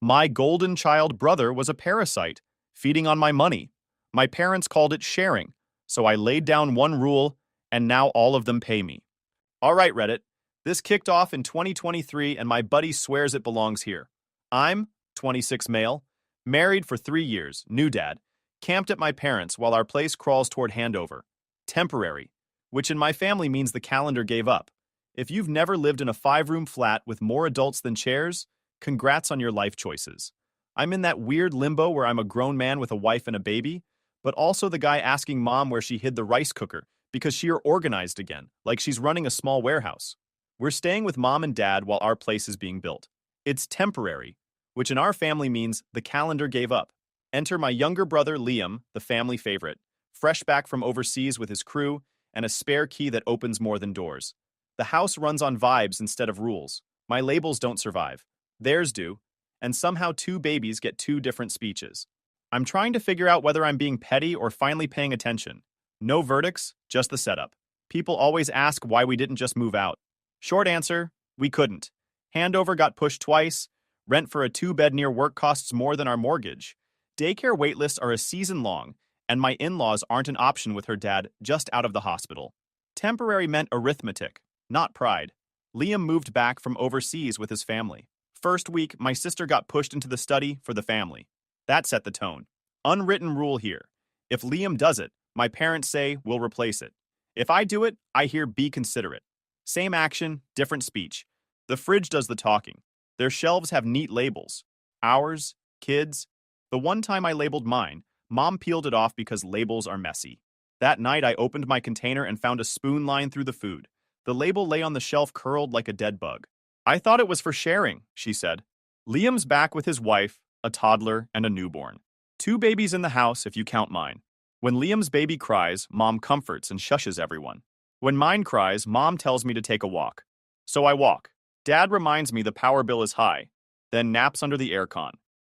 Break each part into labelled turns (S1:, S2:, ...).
S1: My golden child brother was a parasite, feeding on my money. My parents called it sharing, so I laid down one rule, and now all of them pay me. All right, Reddit. This kicked off in 2023, and my buddy swears it belongs here. I'm 26 male, married for 3 years, new dad, camped at my parents' while our place crawls toward handover. Temporary, which in my family means the calendar gave up. If you've never lived in a 5-room flat with more adults than chairs, congrats on your life choices. I'm in that weird limbo where I'm a grown man with a wife and a baby, but also the guy asking mom where she hid the rice cooker because she're organized again, like she's running a small warehouse. We're staying with mom and dad while our place is being built. It's temporary, which in our family means the calendar gave up. Enter my younger brother Liam, the family favorite, fresh back from overseas with his crew and a spare key that opens more than doors. The house runs on vibes instead of rules. My labels don't survive. Theirs do, and somehow 2 babies get 2 different speeches. I'm trying to figure out whether I'm being petty or finally paying attention. No verdicts, just the setup. People always ask why we didn't just move out. Short answer, we couldn't. Handover got pushed twice, rent for a 2-bed near work costs more than our mortgage. Daycare waitlists are a season long, and my in-laws aren't an option with her dad just out of the hospital. Temporary meant arithmetic, not pride. Liam moved back from overseas with his family. First week, my sister got pushed into the study for the family. That set the tone. Unwritten rule here. If Liam does it, my parents say we'll replace it. If I do it, I hear be considerate. Same action, different speech. The fridge does the talking. Their shelves have neat labels. Ours, kids. The one time I labeled mine, mom peeled it off because labels are messy. That night I opened my container and found a spoon line through the food. The label lay on the shelf curled like a dead bug. I thought it was for sharing, she said. Liam's back with his wife, a toddler, and a newborn. 2 babies in the house if you count mine. When Liam's baby cries, mom comforts and shushes everyone. When mine cries, mom tells me to take a walk. So I walk. Dad reminds me the power bill is high, then naps under the aircon.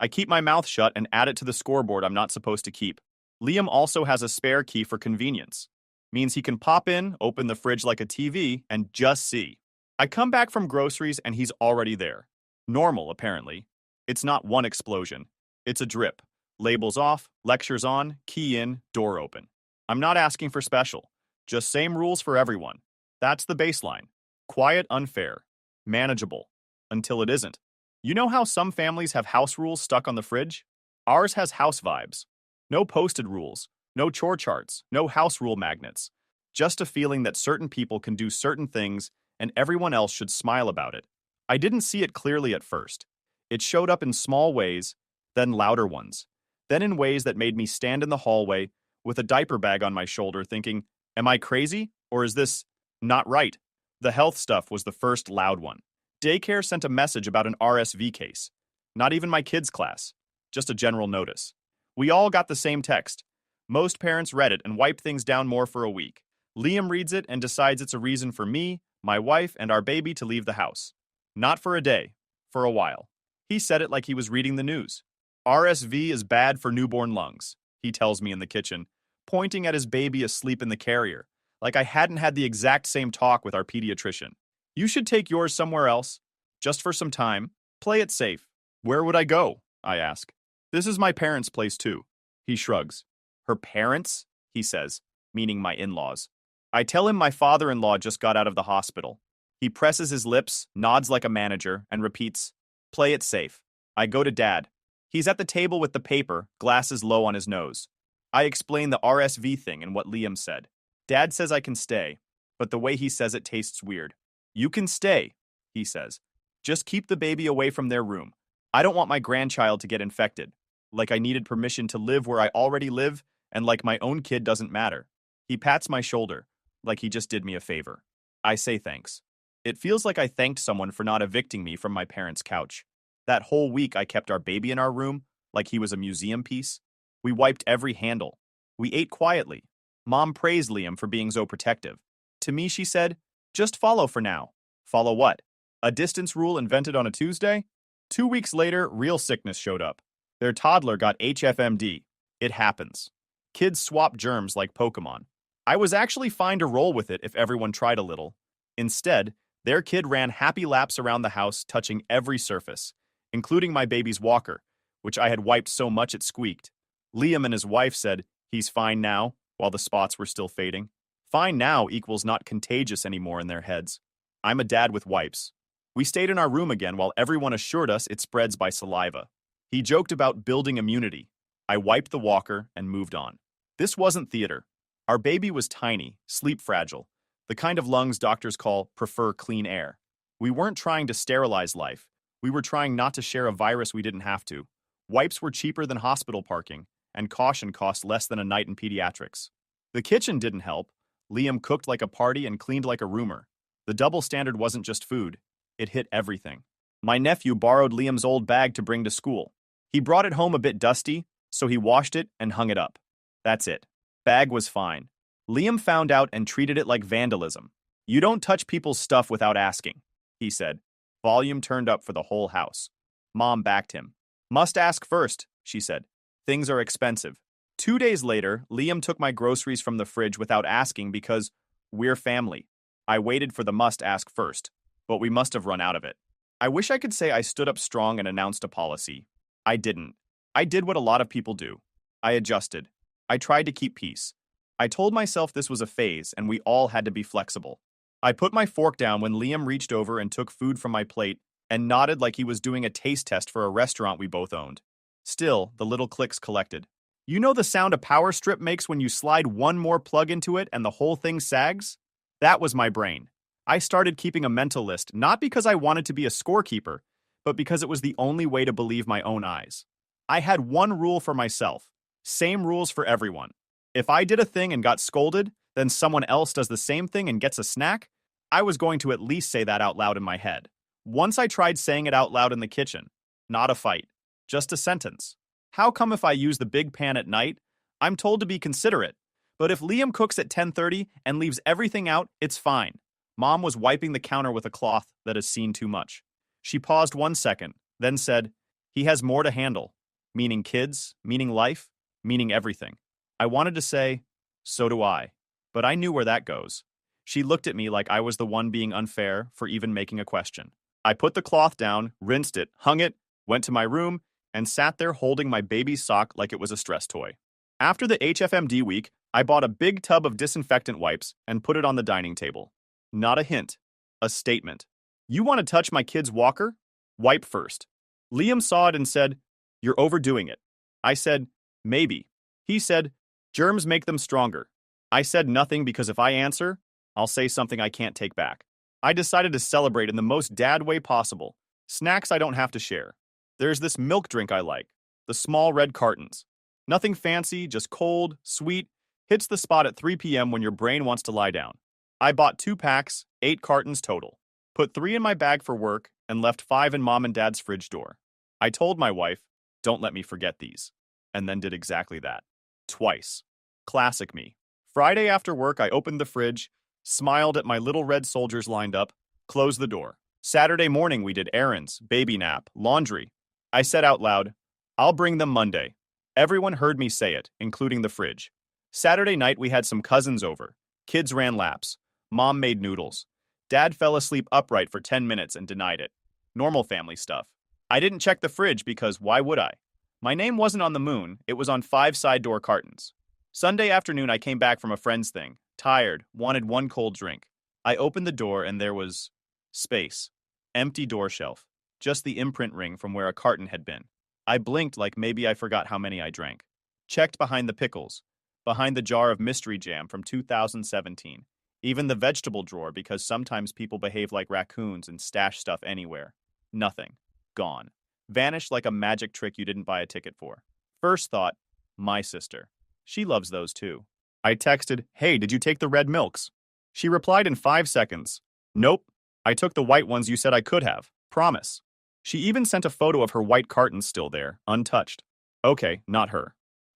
S1: I keep my mouth shut and add it to the scoreboard I'm not supposed to keep. Liam also has a spare key for convenience. Means he can pop in, open the fridge like a TV, and just see. I come back from groceries and he's already there. Normal, apparently. It's not one explosion. It's a drip. Labels off, lectures on, key in, door open. I'm not asking for special. Just same rules for everyone. That's the baseline. Quiet, unfair. Manageable. Until it isn't. You know how some families have house rules stuck on the fridge? Ours has house vibes. No posted rules. No chore charts. No house rule magnets. Just a feeling that certain people can do certain things and everyone else should smile about it. I didn't see it clearly at first. It showed up in small ways, then louder ones. Then in ways that made me stand in the hallway with a diaper bag on my shoulder thinking, am I crazy or is this not right? The health stuff was the first loud one. Daycare sent a message about an RSV case. Not even my kids' class. Just a general notice. We all got the same text. Most parents read it and wiped things down more for a week. Liam reads it and decides it's a reason for me, my wife, and our baby to leave the house. Not for a day, for a while. He said it like he was reading the news. RSV is bad for newborn lungs, he tells me in the kitchen, pointing at his baby asleep in the carrier, like I hadn't had the exact same talk with our pediatrician. You should take yours somewhere else, just for some time. Play it safe. Where would I go? I ask. This is my parents' place too. He shrugs. Her parents? He says, meaning my in-laws. I tell him my father-in-law just got out of the hospital. He presses his lips, nods like a manager, and repeats, play it safe. I go to Dad. He's at the table with the paper, glasses low on his nose. I explain the RSV thing and what Liam said. Dad says I can stay, but the way he says it tastes weird. You can stay, he says. Just keep the baby away from their room. I don't want my grandchild to get infected. Like I needed permission to live where I already live, and like my own kid doesn't matter. He pats my shoulder, like he just did me a favor. I say thanks. It feels like I thanked someone for not evicting me from my parents' couch. That whole week I kept our baby in our room, like he was a museum piece. We wiped every handle. We ate quietly. Mom praised Liam for being so protective. To me, she said, just follow for now. Follow what? A distance rule invented on a Tuesday? 2 weeks later, real sickness showed up. Their toddler got HFMD. It happens. Kids swap germs like Pokemon. I was actually fine to roll with it if everyone tried a little. Instead, their kid ran happy laps around the house, touching every surface. including my baby's walker, which I had wiped so much it squeaked. Liam and his wife said, "He's fine now," while the spots were still fading. Fine now equals not contagious anymore in their heads. I'm a dad with wipes. We stayed in our room again while everyone assured us it spreads by saliva. He joked about building immunity. I wiped the walker and moved on. This wasn't theater. Our baby was tiny, sleep fragile, the kind of lungs doctors prefer clean air. We weren't trying to sterilize life. We were trying not to share a virus we didn't have to. Wipes were cheaper than hospital parking, and caution cost less than a night in pediatrics. The kitchen didn't help. Liam cooked like a party and cleaned like a roomer. The double standard wasn't just food. It hit everything. My nephew borrowed Liam's old bag to bring to school. He brought it home a bit dusty, so he washed it and hung it up. That's it. Bag was fine. Liam found out and treated it like vandalism. "You don't touch people's stuff without asking," he said. Volume turned up for the whole house. Mom backed him. "Must ask first," she said. "Things are expensive." 2 days later, Liam took my groceries from the fridge without asking because we're family. I waited for the must ask first, but we must have run out of it. I wish I could say I stood up strong and announced a policy. I didn't. I did what a lot of people do. I adjusted. I tried to keep peace. I told myself this was a phase and we all had to be flexible. I put my fork down when Liam reached over and took food from my plate and nodded like he was doing a taste test for a restaurant we both owned. Still, the little clicks collected. You know the sound a power strip makes when you slide one more plug into it and the whole thing sags? That was my brain. I started keeping a mental list, not because I wanted to be a scorekeeper, but because it was the only way to believe my own eyes. I had one rule for myself. Same rules for everyone. If I did a thing and got scolded, then someone else does the same thing and gets a snack, I was going to at least say that out loud in my head. Once I tried saying it out loud in the kitchen. Not a fight. Just a sentence. How come if I use the big pan at night, I'm told to be considerate, but if Liam cooks at 10:30 and leaves everything out, it's fine. Mom was wiping the counter with a cloth that has seen too much. She paused 1 second, then said, "He has more to handle." Meaning kids, meaning life, meaning everything. I wanted to say, "So do I," but I knew where that goes. She looked at me like I was the one being unfair for even making a question. I put the cloth down, rinsed it, hung it, went to my room, and sat there holding my baby's sock like it was a stress toy. After the HFMD week, I bought a big tub of disinfectant wipes and put it on the dining table. Not a hint, a statement. "You want to touch my kid's walker? Wipe first." Liam saw it and said, "You're overdoing it." I said, "Maybe." He said, "Germs make them stronger." I said nothing because if I answer, I'll say something I can't take back. I decided to celebrate in the most dad way possible. Snacks I don't have to share. There's this milk drink I like, the small red cartons. Nothing fancy, just cold, sweet, hits the spot at 3 p.m. when your brain wants to lie down. I bought 2 packs, 8 cartons total. Put 3 in my bag for work and left 5 in mom and dad's fridge door. I told my wife, "Don't let me forget these," and then did exactly that. Twice. Classic me. Friday after work, I opened the fridge, smiled at my little red soldiers lined up, closed the door. Saturday morning, we did errands, baby nap, laundry. I said out loud, "I'll bring them Monday." Everyone heard me say it, including the fridge. Saturday night, we had some cousins over. Kids ran laps. Mom made noodles. Dad fell asleep upright for 10 minutes and denied it. Normal family stuff. I didn't check the fridge because why would I? My name wasn't on the moon, it was on 5 side door cartons. Sunday afternoon, I came back from a friend's thing, tired, wanted one cold drink. I opened the door and there was space. Empty door shelf. Just the imprint ring from where a carton had been. I blinked like maybe I forgot how many I drank. Checked behind the pickles. Behind the jar of mystery jam from 2017. Even the vegetable drawer because sometimes people behave like raccoons and stash stuff anywhere. Nothing. Gone. Vanished like a magic trick you didn't buy a ticket for. First thought, my sister. She loves those too. I texted, "Hey, did you take the red milks?" She replied in 5 seconds. "Nope. I took the white ones you said I could have. Promise." She even sent a photo of her white cartons still there, untouched. Okay, not her.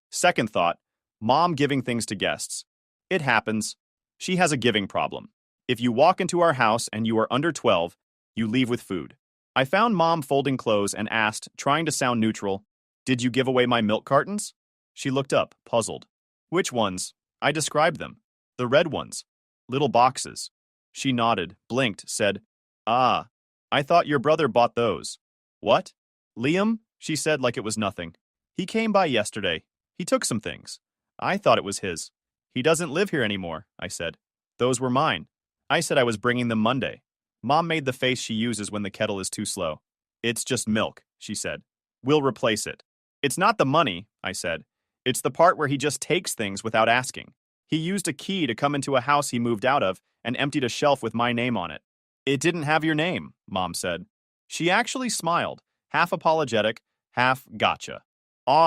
S1: Second thought, mom giving things to guests. It happens. She has a giving problem. If you walk into our house and you are under 12, you leave with food. I found mom folding clothes and asked, trying to sound neutral, "Did you give away my milk cartons?" She looked up, puzzled. "Which ones?" I described them. "The red ones. Little boxes." She nodded, blinked, said, "Ah, I thought your brother bought those." "What?" Liam, she said like it was nothing. He came by yesterday. He took some things. I thought it was his. He doesn't live here anymore, I said. Those were mine. I said I was bringing them Monday. Mom made the face she uses when the kettle is too slow. It's just milk, she said. We'll replace it. It's not the money, I said. It's the part where he just takes things without asking. He used a key to come into a house he moved out of and emptied a shelf with my name on it. It didn't have your name, Mom said. She actually smiled, half apologetic, half gotcha.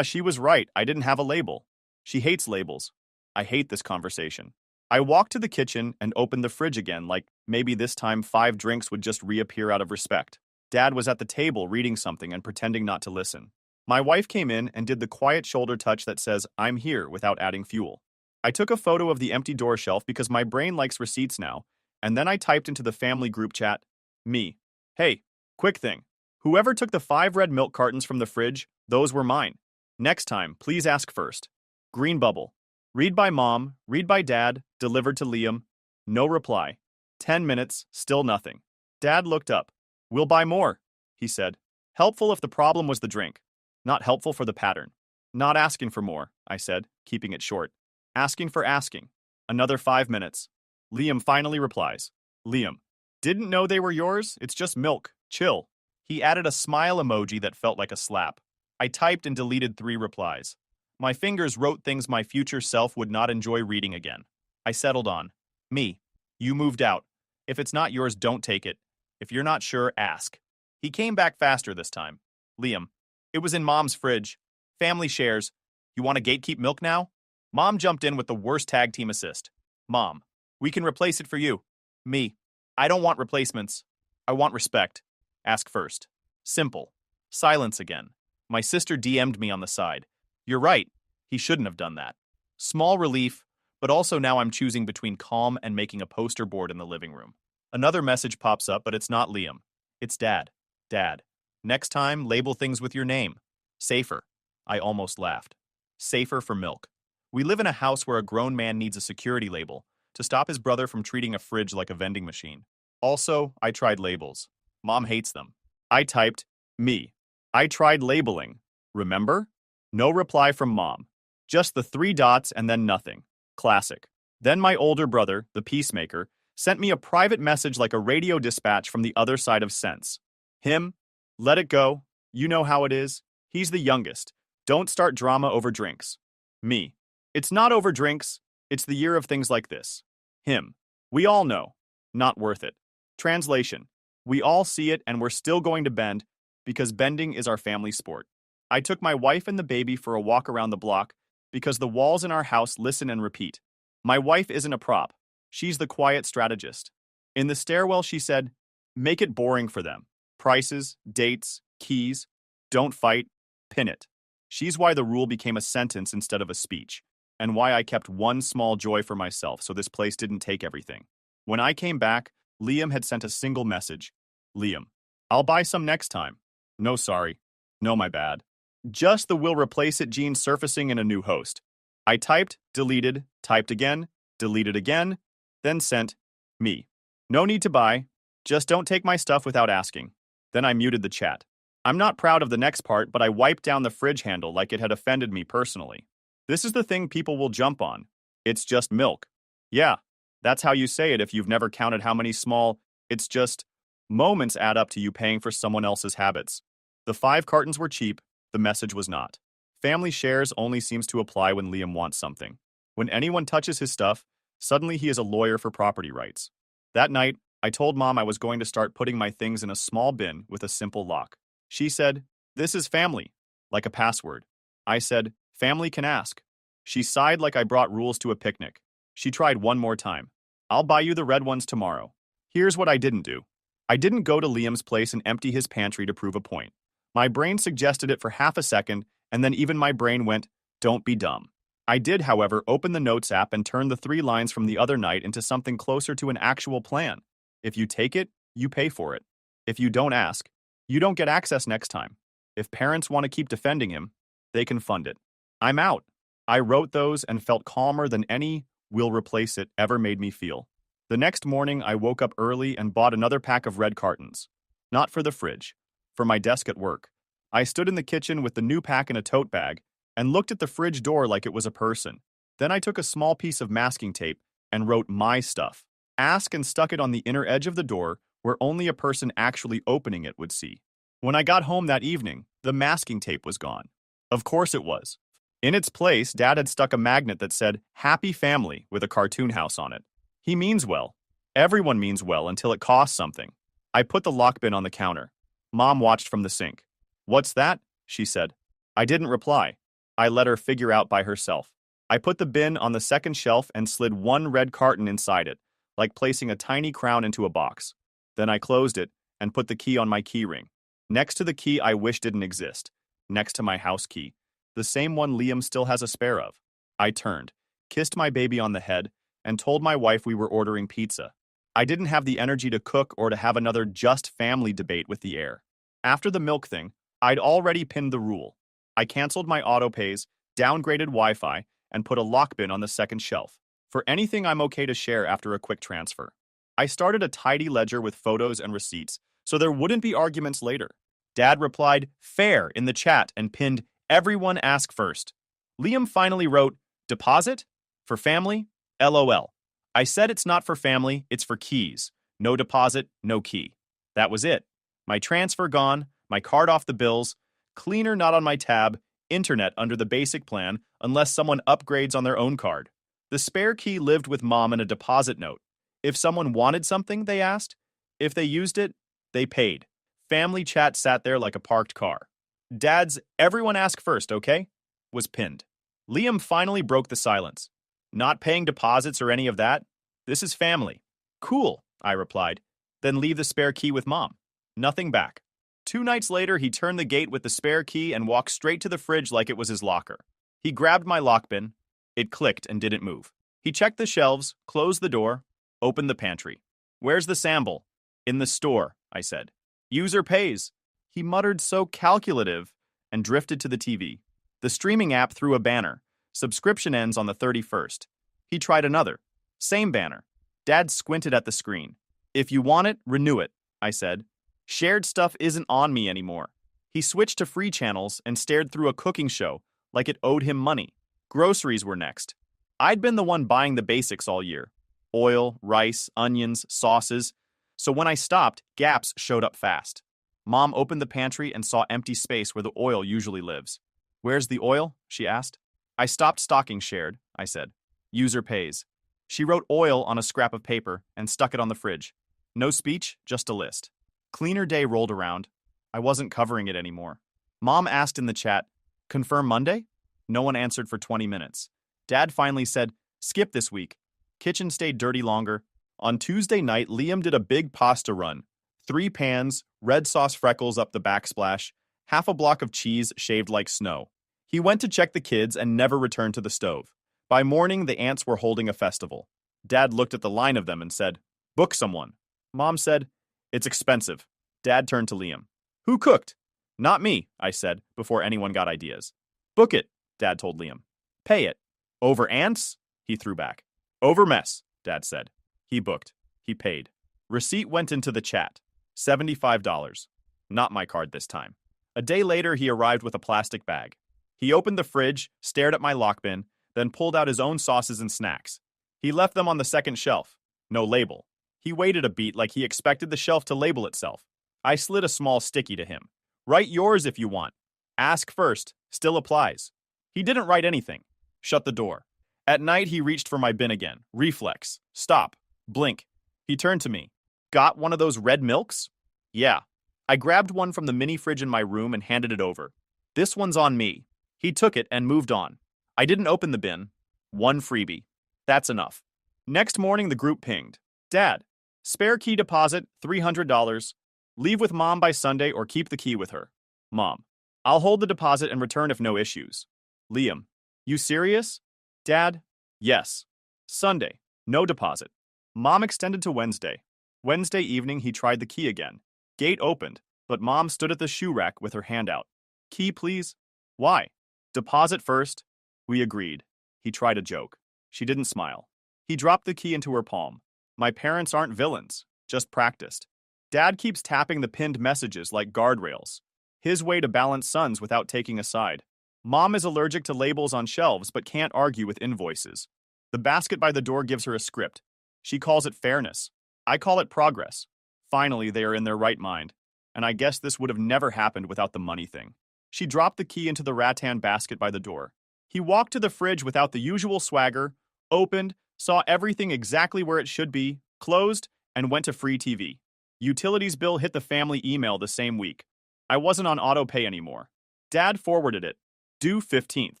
S1: She was right. I didn't have a label. She hates labels. I hate this conversation. I walked to the kitchen and opened the fridge again, like maybe this time 5 drinks would just reappear out of respect. Dad was at the table reading something and pretending not to listen. My wife came in and did the quiet shoulder touch that says, I'm here, without adding fuel. I took a photo of the empty door shelf because my brain likes receipts now, and then I typed into the family group chat, me. Hey, quick thing. Whoever took the 5 red milk cartons from the fridge, those were mine. Next time, please ask first. Green bubble. Read by Mom, read by Dad, delivered to Liam. No reply. 10 minutes, still nothing. Dad looked up. We'll buy more, he said. Helpful if the problem was the drink. Not helpful for the pattern. Not asking for more, I said, keeping it short. Asking for asking. Another 5 minutes. Liam finally replies. Liam. Didn't know they were yours? It's just milk. Chill. He added a smile emoji that felt like a slap. I typed and deleted 3 replies. My fingers wrote things my future self would not enjoy reading again. I settled on. Me. You moved out. If it's not yours, don't take it. If you're not sure, ask. He came back faster this time. Liam. It was in Mom's fridge. Family shares. You want to gatekeep milk now? Mom jumped in with the worst tag team assist. Mom. We can replace it for you. Me. I don't want replacements. I want respect. Ask first. Simple. Silence again. My sister DM'd me on the side. You're right. He shouldn't have done that. Small relief, but also now I'm choosing between calm and making a poster board in the living room. Another message pops up, but it's not Liam. It's Dad. Dad. Next time, label things with your name. Safer. I almost laughed. Safer for milk. We live in a house where a grown man needs a security label to stop his brother from treating a fridge like a vending machine. Also, I tried labels. Mom hates them. I typed, me. I tried labeling. Remember? No reply from Mom. Just the 3 dots and then nothing. Classic. Then my older brother, the peacemaker, sent me a private message like a radio dispatch from the other side of sense. Him? Let it go. You know how it is. He's the youngest. Don't start drama over drinks. Me. It's not over drinks. It's the year of things like this. Him. We all know. Not worth it. Translation. We all see it and we're still going to bend because bending is our family sport. I took my wife and the baby for a walk around the block because the walls in our house listen and repeat. My wife isn't a prop. She's the quiet strategist. In the stairwell, she said, make it boring for them. Prices, dates, keys. Don't fight. Pin it. She's why the rule became a sentence instead of a speech, and why I kept one small joy for myself so this place didn't take everything. When I came back, Liam had sent a single message. Liam. I'll buy some next time. No sorry. No my bad. Just the will replace it gene surfacing in a new host. I typed, deleted, typed again, deleted again, then sent, me. No need to buy. Just don't take my stuff without asking. Then I muted the chat. I'm not proud of the next part, but I wiped down the fridge handle like it had offended me personally. This is the thing people will jump on. It's just milk. Yeah, that's how you say it if you've never counted how many small, it's just, moments add up to you paying for someone else's habits. The 5 cartons were cheap, the message was not. Family shares only seems to apply when Liam wants something. When anyone touches his stuff, suddenly he is a lawyer for property rights. That night, I told Mom I was going to start putting my things in a small bin with a simple lock. She said, this is family, like a password. I said, family can ask. She sighed like I brought rules to a picnic. She tried one more time. I'll buy you the red ones tomorrow. Here's what I didn't do. I didn't go to Liam's place and empty his pantry to prove a point. My brain suggested it for half a second, and then even my brain went, don't be dumb. I did, however, open the Notes app and turn the 3 lines from the other night into something closer to an actual plan. If you take it, you pay for it. If you don't ask, you don't get access next time. If parents want to keep defending him, they can fund it. I'm out. I wrote those and felt calmer than any will replace it ever made me feel. The next morning, I woke up early and bought another pack of red cartons. Not for the fridge, for my desk at work. I stood in the kitchen with the new pack in a tote bag and looked at the fridge door like it was a person. Then I took a small piece of masking tape and wrote "my stuff." Ask and stuck it on the inner edge of the door where only a person actually opening it would see. When I got home that evening, the masking tape was gone. Of course it was. In its place, Dad had stuck a magnet that said "Happy Family" with a cartoon house on it. He means well. Everyone means well until it costs something. I put the lock bin on the counter. Mom watched from the sink. "What's that?" she said. I didn't reply. I let her figure out by herself. I put the bin on the second shelf and slid one red carton inside it, like placing a tiny crown into a box. Then I closed it and put the key on my key ring. Next to the key I wish didn't exist. Next to my house key. The same one Liam still has a spare of. I turned, kissed my baby on the head, and told my wife we were ordering pizza. I didn't have the energy to cook or to have another just family debate with the heir. After the milk thing, I'd already pinned the rule. I canceled my autopays, downgraded Wi-Fi, and put a lock bin on the second shelf. For anything I'm okay to share after a quick transfer. I started a tidy ledger with photos and receipts, so there wouldn't be arguments later. Dad replied, "Fair," in the chat and pinned, "Everyone ask first." Liam finally wrote, "Deposit? For family? LOL. I said it's not for family, it's for keys. No deposit, no key." That was it. My transfer gone, my card off the bills, cleaner not on my tab, internet under the basic plan unless someone upgrades on their own card. The spare key lived with Mom in a deposit note. If someone wanted something, they asked. If they used it, they paid. Family chat sat there like a parked car. Dad's "Everyone ask first, okay?" was pinned. Liam finally broke the silence. "Not paying deposits or any of that? This is family." "Cool," I replied. "Then leave the spare key with Mom." Nothing back. 2 nights later, he turned the gate with the spare key and walked straight to the fridge like it was his locker. He grabbed my lock bin. It clicked and didn't move. He checked the shelves, closed the door, opened the pantry. "Where's the sample?" "In the store," I said. "User pays." He muttered so calculative and drifted to the TV. The streaming app threw a banner. "Subscription ends on the 31st. He tried another. Same banner. Dad squinted at the screen. "If you want it, renew it," I said. "Shared stuff isn't on me anymore." He switched to free channels and stared through a cooking show like it owed him money. Groceries were next. I'd been the one buying the basics all year. Oil, rice, onions, sauces. So when I stopped, gaps showed up fast. Mom opened the pantry and saw empty space where the oil usually lives. "Where's the oil?" she asked. "I stopped stocking shared," I said. "User pays." She wrote "oil" on a scrap of paper and stuck it on the fridge. No speech, just a list. Cleaner day rolled around. I wasn't covering it anymore. Mom asked in the chat, "Confirm Monday?" No one answered for 20 minutes. Dad finally said, "Skip this week." Kitchen stayed dirty longer. On Tuesday night, Liam did a big pasta run. 3 pans, red sauce freckles up the backsplash, half a block of cheese shaved like snow. He went to check the kids and never returned to the stove. By morning, the aunts were holding a festival. Dad looked at the line of them and said, "Book someone." Mom said, "It's expensive." Dad turned to Liam. "Who cooked?" "Not me," I said, before anyone got ideas. "Book it," Dad told Liam. "Pay it." "Over ants?" he threw back. "Over mess," Dad said. He booked. He paid. Receipt went into the chat. $75. Not my card this time. A day later, he arrived with a plastic bag. He opened the fridge, stared at my lock bin, then pulled out his own sauces and snacks. He left them on the second shelf. No label. He waited a beat like he expected the shelf to label itself. I slid a small sticky to him. "Write yours if you want. Ask first. Still applies." He didn't write anything. Shut the door. At night, he reached for my bin again. Reflex. Stop. Blink. He turned to me. "Got one of those red milks?" "Yeah." I grabbed one from the mini fridge in my room and handed it over. "This one's on me." He took it and moved on. I didn't open the bin. One freebie. That's enough. Next morning, the group pinged. "Dad, spare key deposit, $300. Leave with Mom by Sunday or keep the key with her." Mom, "I'll hold the deposit and return if no issues." Liam, "You serious?" Dad, "Yes." Sunday, no deposit. Mom extended to Wednesday. Wednesday evening, he tried the key again. Gate opened, but Mom stood at the shoe rack with her hand out. "Key, please." "Why?" "Deposit first." We agreed. He tried a joke. She didn't smile. He dropped the key into her palm. My parents aren't villains, just practiced. Dad keeps tapping the pinned messages like guardrails. His way to balance sons without taking a side. Mom is allergic to labels on shelves but can't argue with invoices. The basket by the door gives her a script. She calls it fairness. I call it progress. Finally, they are in their right mind. And I guess this would have never happened without the money thing. She dropped the key into the rattan basket by the door. He walked to the fridge without the usual swagger, opened, saw everything exactly where it should be, closed, and went to free TV. Utilities bill hit the family email the same week. I wasn't on auto pay anymore. Dad forwarded it. Due 15th.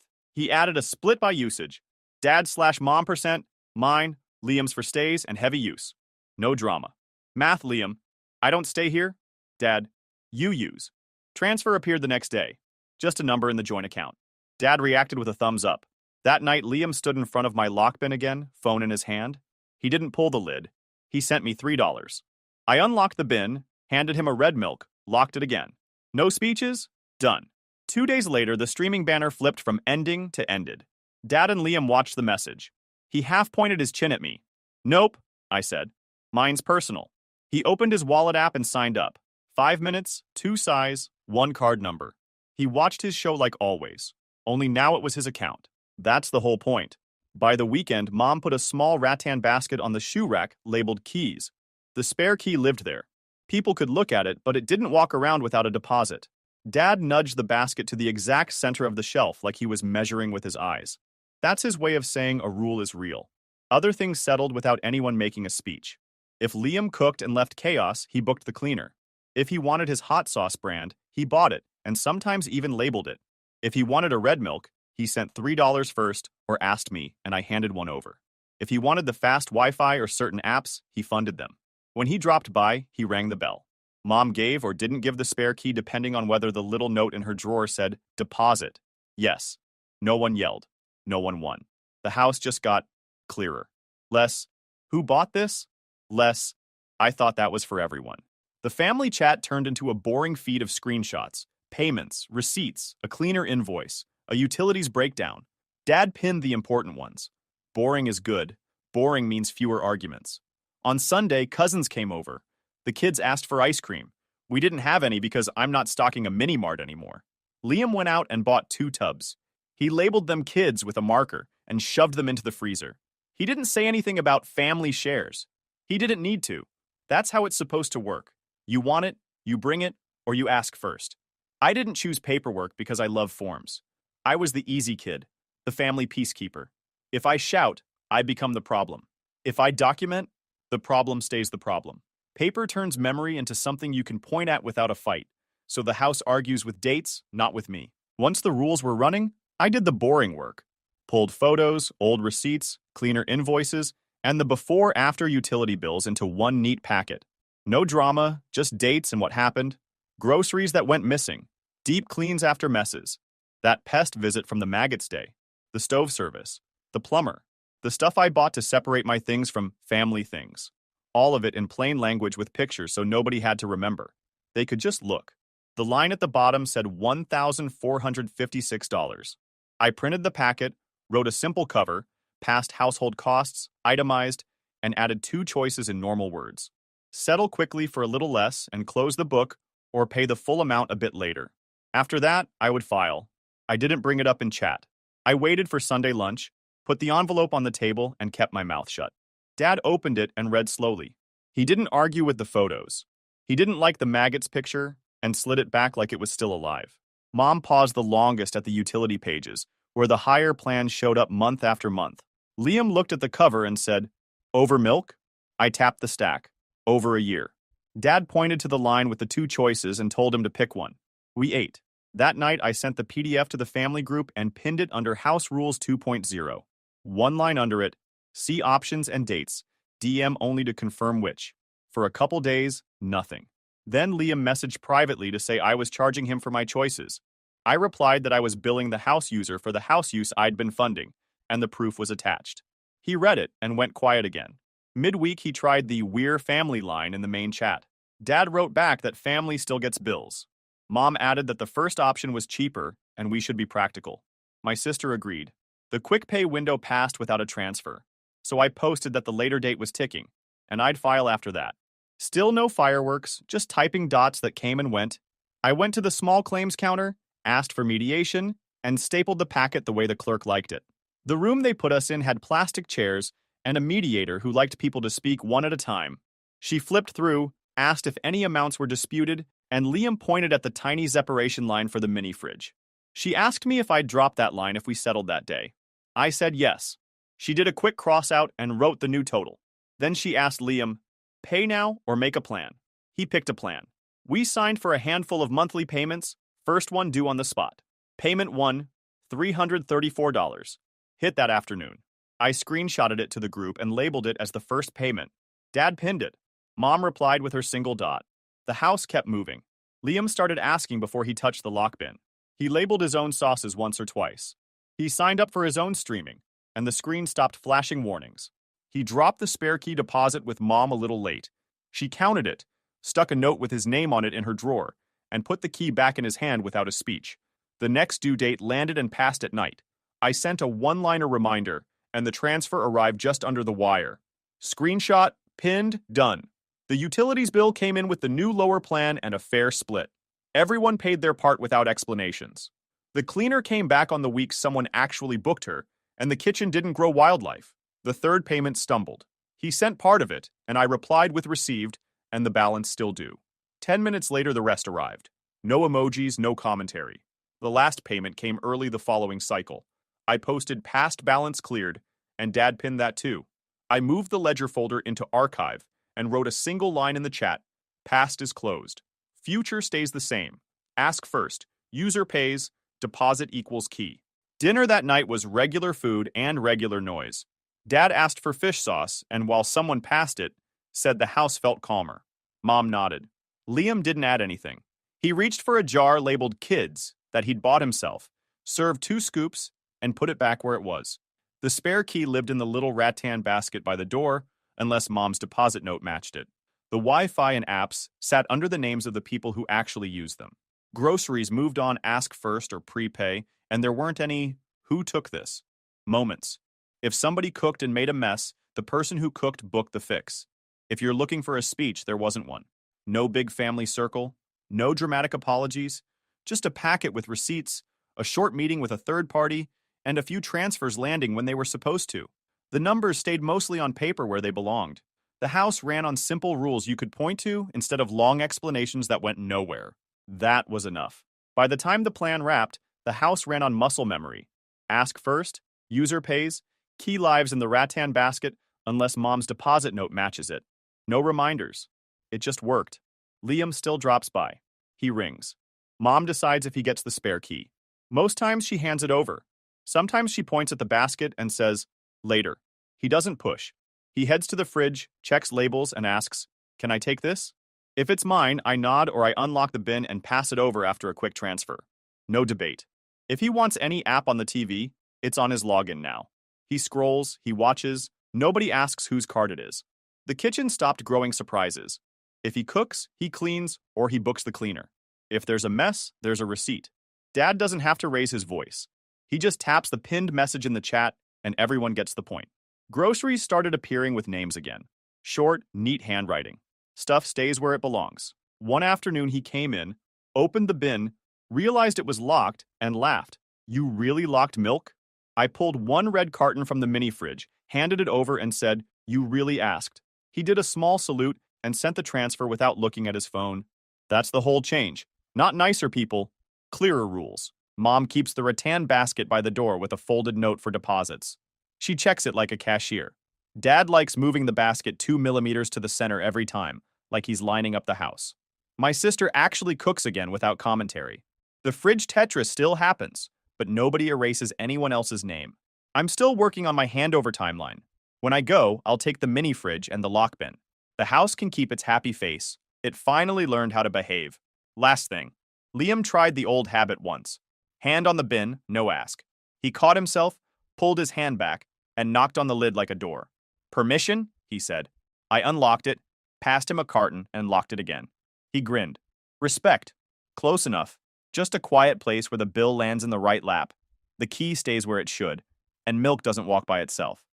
S1: He added a split by usage. Dad/mom %, mine, Liam's for stays and heavy use. No drama. Math, Liam. I don't stay here. Dad, you use. Transfer appeared the next day. Just a number in the joint account. Dad reacted with a thumbs up. That night, Liam stood in front of my lock bin again, phone in his hand. He didn't pull the lid. He sent me $3. I unlocked the bin, handed him a red milk, locked it again. No speeches? Done. 2 days later, the streaming banner flipped from ending to ended. Dad and Liam watched the message. He half pointed his chin at me. Nope, I said. Mine's personal. He opened his wallet app and signed up. 5 minutes, 2 size, 1 card number. He watched his show like always. Only now it was his account. That's the whole point. By the weekend, Mom put a small rattan basket on the shoe rack labeled keys. The spare key lived there. People could look at it, but it didn't walk around without a deposit. Dad nudged the basket to the exact center of the shelf like he was measuring with his eyes. That's his way of saying a rule is real. Other things settled without anyone making a speech. If Liam cooked and left chaos, he booked the cleaner. If he wanted his hot sauce brand, he bought it and sometimes even labeled it. If he wanted a red milk, he sent $3 first or asked me and I handed one over. If he wanted the fast Wi-Fi or certain apps, he funded them. When he dropped by, he rang the bell. Mom gave or didn't give the spare key depending on whether the little note in her drawer said, deposit. Yes. No one yelled. No one won. The house just got clearer. Less, who bought this? Less, I thought that was for everyone. The family chat turned into a boring feed of screenshots, payments, receipts, a cleaner invoice, a utilities breakdown. Dad pinned the important ones. Boring is good. Boring means fewer arguments. On Sunday, cousins came over. The kids asked for ice cream. We didn't have any because I'm not stocking a mini-mart anymore. Liam went out and bought 2 tubs. He labeled them kids with a marker and shoved them into the freezer. He didn't say anything about family shares. He didn't need to. That's how it's supposed to work. You want it, you bring it, or you ask first. I didn't choose paperwork because I love forms. I was the easy kid, the family peacekeeper. If I shout, I become the problem. If I document, the problem stays the problem. Paper turns memory into something you can point at without a fight, so the house argues with dates, not with me. Once the rules were running, I did the boring work. Pulled photos, old receipts, cleaner invoices, and the before-after utility bills into one neat packet. No drama, just dates and what happened. Groceries that went missing. Deep cleans after messes. That pest visit from the Maggots Day. The stove service. The plumber. The stuff I bought to separate my things from family things. All of it in plain language with pictures so nobody had to remember. They could just look. The line at the bottom said $1,456. I printed the packet, wrote a simple cover, passed household costs, itemized, and added 2 choices in normal words. Settle quickly for a little less and close the book or pay the full amount a bit later. After that, I would file. I didn't bring it up in chat. I waited for Sunday lunch, put the envelope on the table, and kept my mouth shut. Dad opened it and read slowly. He didn't argue with the photos. He didn't like the maggots picture and slid it back like it was still alive. Mom paused the longest at the utility pages, where the higher plan showed up month after month. Liam looked at the cover and said, "Over milk?" I tapped the stack. Over a year. Dad pointed to the line with the 2 choices and told him to pick one. We ate. That night, I sent the PDF to the family group and pinned it under House Rules 2.0. One line under it, see options and dates, DM only to confirm which. For a couple days, nothing. Then Liam messaged privately to say I was charging him for my choices. I replied that I was billing the house user for the house use I'd been funding, and the proof was attached. He read it and went quiet again. Midweek, he tried the "We're family" line in the main chat. Dad wrote back that family still gets bills. Mom added that the first option was cheaper and we should be practical. My sister agreed. The quick pay window passed without a transfer, so I posted that the later date was ticking, and I'd file after that. Still no fireworks, just typing dots that came and went. I went to the small claims counter, asked for mediation, and stapled the packet the way the clerk liked it. The room they put us in had plastic chairs and a mediator who liked people to speak one at a time. She flipped through, asked if any amounts were disputed, and Liam pointed at the tiny separation line for the mini fridge. She asked me if I'd drop that line if we settled that day. I said yes. She did a quick cross-out and wrote the new total. Then she asked Liam, pay now or make a plan. He picked a plan. We signed for a handful of monthly payments, first one due on the spot. Payment 1, $334. Hit that afternoon. I screenshotted it to the group and labeled it as the first payment. Dad pinned it. Mom replied with her single dot. The house kept moving. Liam started asking before he touched the lock bin. He labeled his own sauces once or twice. He signed up for his own streaming, and the screen stopped flashing warnings. He dropped the spare key deposit with Mom a little late. She counted it, stuck a note with his name on it in her drawer, and put the key back in his hand without a speech. The next due date landed and passed at night. I sent a one-liner reminder, and the transfer arrived just under the wire. Screenshot, pinned, done. The utilities bill came in with the new lower plan and a fair split. Everyone paid their part without explanations. The cleaner came back on the week someone actually booked her, and the kitchen didn't grow wildlife. The third payment stumbled. He sent part of it, and I replied with received, and the balance still due. 10 minutes later, the rest arrived. No emojis, no commentary. The last payment came early the following cycle. I posted past balance cleared, and Dad pinned that too. I moved the ledger folder into archive and wrote a single line in the chat, past is closed. Future stays the same. Ask first. User pays. Deposit equals key. Dinner that night was regular food and regular noise. Dad asked for fish sauce, and while someone passed it, said the house felt calmer. Mom nodded. Liam didn't add anything. He reached for a jar labeled Kids that he'd bought himself, served 2 scoops, and put it back where it was. The spare key lived in the little rattan basket by the door, unless Mom's deposit note matched it. The Wi-Fi and apps sat under the names of the people who actually used them. Groceries moved on ask first or prepay, and there weren't any who took this moments. If somebody cooked and made a mess, the person who cooked booked the fix. If you're looking for a speech, there wasn't one. No big family circle, no dramatic apologies, just a packet with receipts, a short meeting with a third party, and a few transfers landing when they were supposed to. The numbers stayed mostly on paper where they belonged. The house ran on simple rules you could point to instead of long explanations that went nowhere. That was enough. By the time the plan wrapped, the house ran on muscle memory. Ask first, user pays, key lives in the rattan basket unless Mom's deposit note matches it. No reminders. It just worked. Liam still drops by. He rings. Mom decides if he gets the spare key. Most times she hands it over. Sometimes she points at the basket and says, later. He doesn't push. He heads to the fridge, checks labels, and asks, can I take this? If it's mine, I nod or I unlock the bin and pass it over after a quick transfer. No debate. If he wants any app on the TV, it's on his login now. He scrolls, he watches, nobody asks whose card it is. The kitchen stopped growing surprises. If he cooks, he cleans, or he books the cleaner. If there's a mess, there's a receipt. Dad doesn't have to raise his voice. He just taps the pinned message in the chat, and everyone gets the point. Groceries started appearing with names again. Short, neat handwriting. Stuff stays where it belongs. One afternoon he came in, opened the bin, realized it was locked, and laughed. You really locked milk? I pulled one red carton from the mini fridge, handed it over, and said, you really asked. He did a small salute and sent the transfer without looking at his phone. That's the whole change. Not nicer people, clearer rules. Mom keeps the rattan basket by the door with a folded note for deposits. She checks it like a cashier. Dad likes moving the basket 2 millimeters to the center every time, like he's lining up the house. My sister actually cooks again without commentary. The fridge Tetris still happens, but nobody erases anyone else's name. I'm still working on my handover timeline. When I go, I'll take the mini fridge and the lock bin. The house can keep its happy face. It finally learned how to behave. Last thing. Liam tried the old habit once. Hand on the bin, no ask. He caught himself, pulled his hand back, and knocked on the lid like a door. Permission? He said. I unlocked it, passed him a carton, and locked it again. He grinned. Respect. Close enough. Just a quiet place where the bill lands in the right lap. The key stays where it should, and milk doesn't walk by itself.